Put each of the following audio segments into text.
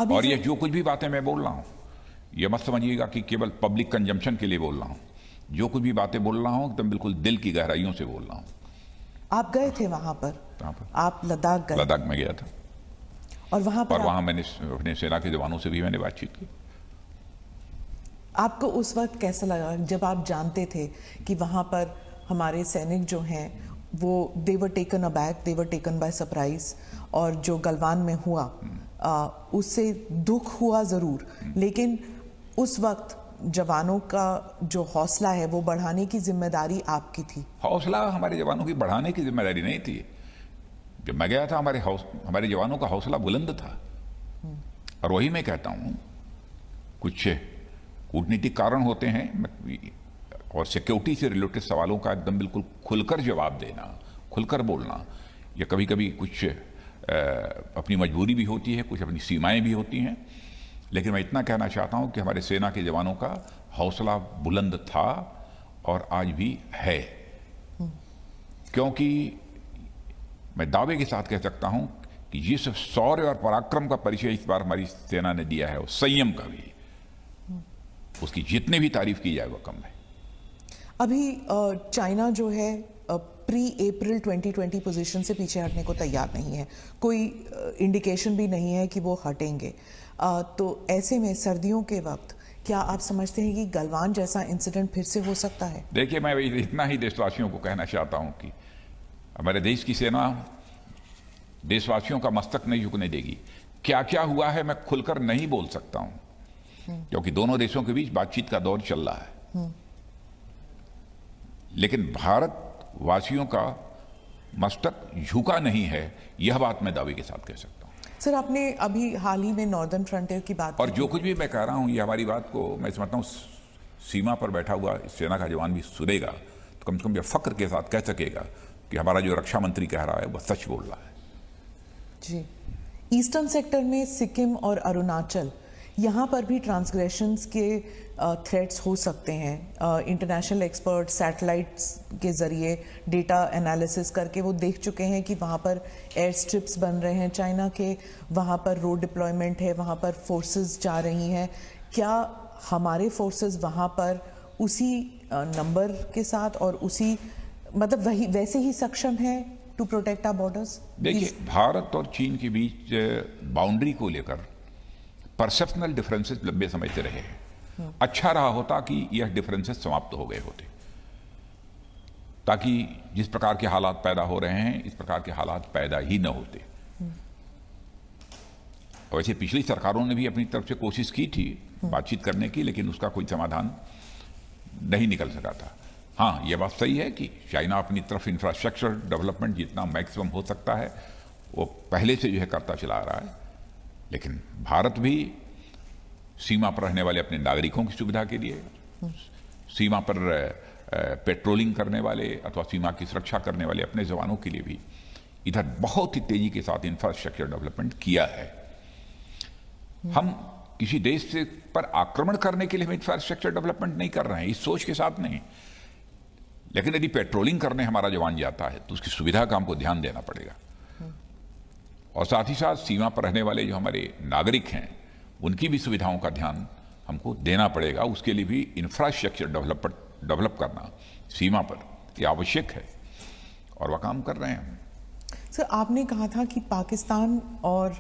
और ये जो कुछ भी बातें मैं बोल रहा हूँ, ये मत समझिएगा कि केवल पब्लिक कंजम्पशन के लिए बोल रहा हूँ। जो कुछ भी बातें बोल रहा हूँ एकदम बिल्कुल दिल की गहराइयों से बोल रहा हूँ। आप गए थे वहां पर? आप लद्दाख गए? लद्दाख में गया था और वहां मैंने अपने सेना के जवानों से भी मैंने बातचीत की। आपको उस वक्त कैसा लगा जब आप जानते थे कि वहां पर हमारे सैनिक जो हैं वो they were taken aback, they were taken by surprise, और जो गलवान में हुआ उससे दुख हुआ जरूर, लेकिन उस वक्त जवानों का जो हौसला है वो बढ़ाने की जिम्मेदारी आपकी थी? हौसला हमारे जवानों की बढ़ाने की जिम्मेदारी नहीं थी। जब मैं गया था हमारे जवानों का हौसला बुलंद था। और वही मैं कहता हूं, कुछ कूटनीतिक कारण होते हैं और सिक्योरिटी से रिलेटेड सवालों का एकदम बिल्कुल खुलकर जवाब देना, खुलकर बोलना, या कभी कभी कुछ अपनी मजबूरी भी होती है, कुछ अपनी सीमाएं भी होती हैं। लेकिन मैं इतना कहना चाहता हूं कि हमारे सेना के जवानों का हौसला बुलंद था और आज भी है, क्योंकि मैं दावे के साथ कह सकता हूं कि जिस शौर्य और पराक्रम का परिचय इस बार हमारी सेना ने दिया है, और संयम का भी, उसकी जितने भी तारीफ की जाए वो कम है। अभी चाइना जो है प्री अप्रैल 2020 पोजीशन से पीछे हटने को तैयार नहीं है, कोई इंडिकेशन भी नहीं है कि वो हटेंगे। तो ऐसे में सर्दियों के वक्त क्या आप समझते हैं कि गलवान जैसा इंसिडेंट फिर से हो सकता है? देखिए, मैं इतना ही देशवासियों को कहना चाहता हूं कि हमारे देश की सेना देशवासियों का मस्तक नहीं झुकने देगी। क्या क्या हुआ है मैं खुलकर नहीं बोल सकता हूं, क्योंकि दोनों देशों के बीच बातचीत का दौर चल रहा है। लेकिन भारत वासियों का मस्तक झुका नहीं है, यह बात मैं दावे के साथ कह सकता हूं। सर, आपने अभी हाल ही में नॉर्दर्न फ्रंटियर की बात, और जो कुछ भी मैं कह रहा हूं, ये हमारी बात को मैं समझता हूं सीमा पर बैठा हुआ सेना का जवान भी सुनेगा तो कम से कम ये फक्र के साथ कह सकेगा कि हमारा जो रक्षा मंत्री कह रहा है वह सच बोल रहा है। जी, ईस्टर्न सेक्टर में सिक्किम और अरुणाचल, यहाँ पर भी ट्रांसग्रेशंस के थ्रेट्स हो सकते हैं। इंटरनेशनल एक्सपर्ट सैटेलाइट्स के ज़रिए डेटा एनालिसिस करके वो देख चुके हैं कि वहाँ पर एयर स्ट्रिप्स बन रहे हैं चाइना के, वहाँ पर रोड डिप्लॉयमेंट है, वहाँ पर फोर्सेस जा रही हैं। क्या हमारे फोर्सेस वहाँ पर उसी नंबर के साथ और उसी मतलब वैसे ही सक्षम है टू प्रोटेक्ट आवर बॉर्डर्स? देखिए, भारत और चीन के बीच बाउंड्री को लेकर परसेप्शनल डिफरेंसेस लंबे समय से रहे हैं। अच्छा रहा होता कि यह डिफरेंसेस समाप्त हो गए होते, ताकि जिस प्रकार के हालात पैदा हो रहे हैं इस प्रकार के हालात पैदा ही न होते। वैसे पिछली सरकारों ने भी अपनी तरफ से कोशिश की थी बातचीत करने की, लेकिन उसका कोई समाधान नहीं निकल सका था। हाँ, यह बात सही है कि चाइना अपनी तरफ इंफ्रास्ट्रक्चर डेवलपमेंट जितना मैक्सिमम हो सकता है वो पहले से जो है करता चला आ रहा है, लेकिन भारत भी सीमा पर रहने वाले अपने नागरिकों की सुविधा के लिए, सीमा पर पेट्रोलिंग करने वाले अथवा सीमा की सुरक्षा करने वाले अपने जवानों के लिए भी इधर बहुत ही तेजी के साथ इंफ्रास्ट्रक्चर डेवलपमेंट किया है। हम किसी देश से पर आक्रमण करने के लिए हम इंफ्रास्ट्रक्चर डेवलपमेंट नहीं कर रहे हैं, इस सोच के साथ नहीं। लेकिन यदि पेट्रोलिंग करने हमारा जवान जाता है तो उसकी सुविधा का हमको ध्यान देना पड़ेगा, और साथ ही साथ सीमा पर रहने वाले जो हमारे नागरिक हैं उनकी भी सुविधाओं का ध्यान हमको देना पड़ेगा। उसके लिए भी इंफ्रास्ट्रक्चर डेवलप करना सीमा पर ये आवश्यक है, और वह काम कर रहे हैं। सर, आपने कहा था कि पाकिस्तान और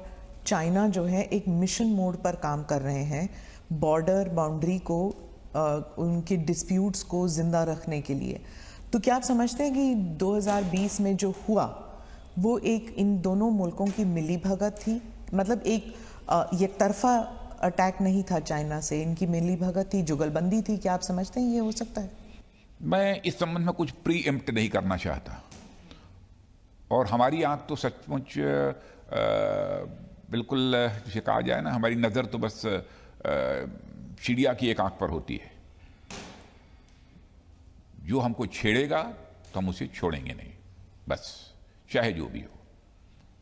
चाइना जो है एक मिशन मोड पर काम कर रहे हैं बॉर्डर बाउंड्री को, उनके डिस्प्यूट्स को जिंदा रखने के लिए। तो क्या आप समझते हैं कि 2020 में जो हुआ वो एक इन दोनों मुल्कों की मिलीभगत थी? मतलब एक एक तरफा अटैक नहीं था चाइना से, इनकी मिलीभगत थी, जुगलबंदी थी। क्या आप समझते हैं ये हो सकता है? मैं इस संबंध में कुछ प्री एम्प्ट नहीं करना चाहता, और हमारी आंख तो सचमुच बिल्कुल जिसे कहा जाए ना, हमारी नज़र तो बस चिड़िया की एक आंख पर होती है। जो हमको छेड़ेगा तो हम उसे छोड़ेंगे नहीं, बस चाहे जो भी हो।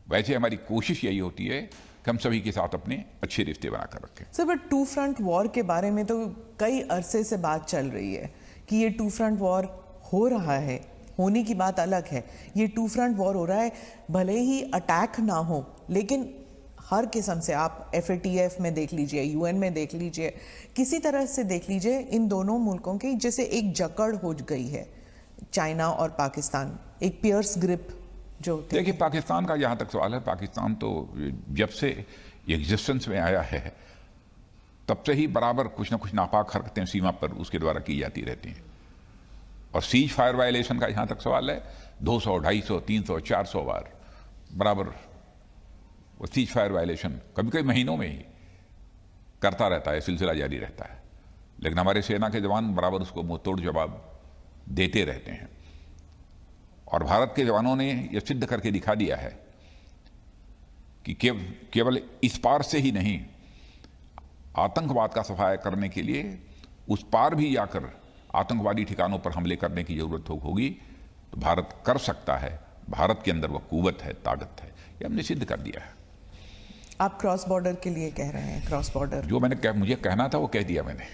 वैसे हमारी कोशिश यही होती है कि हम सभी के साथ अपने अच्छे रिश्ते बनाकर रखें। Sir, but two front war के बारे में तो कई अरसे से बात चल रही है कि ये टू फ्रंट वॉर हो रहा है, होने की बात अलग है। ये टू फ्रंट वॉर हो रहा है, भले ही अटैक ना हो, लेकिन हर किस्म से, आप FATF में देख लीजिए, UN में देख लीजिए, किसी तरह से देख लीजिए, इन दोनों मुल्कों की जैसे एक जकड़ हो गई है, चाइना और पाकिस्तान, एक पियर्स ग्रिप जो। देखिए, पाकिस्तान का जहाँ तक सवाल है, पाकिस्तान तो जब से एग्जिस्टेंस में आया है तब से ही बराबर कुछ ना कुछ नापाक हरकतें सीमा पर उसके द्वारा की जाती रहती हैं। और सीज फायर वायलेशन का जहाँ तक सवाल है, 200, 250, 300, 400 बार बराबर वो सीज फायर वायलेशन कभी कभी महीनों में ही करता रहता है, सिलसिला जारी रहता है। लेकिन हमारे सेना के जवान बराबर उसको मुंह तोड़ जवाब देते रहते हैं। और भारत के जवानों ने यह सिद्ध करके दिखा दिया है कि केवल इस पार से ही नहीं, आतंकवाद का सफाया करने के लिए उस पार भी जाकर आतंकवादी ठिकानों पर हमले करने की जरूरत होगी तो भारत कर सकता है। भारत के अंदर वह कुव्वत है, ताकत है, ये हमने सिद्ध कर दिया है। आप क्रॉस बॉर्डर के लिए कह रहे हैं, क्रॉस बॉर्डर जो मुझे कहना था वो कह दिया मैंने।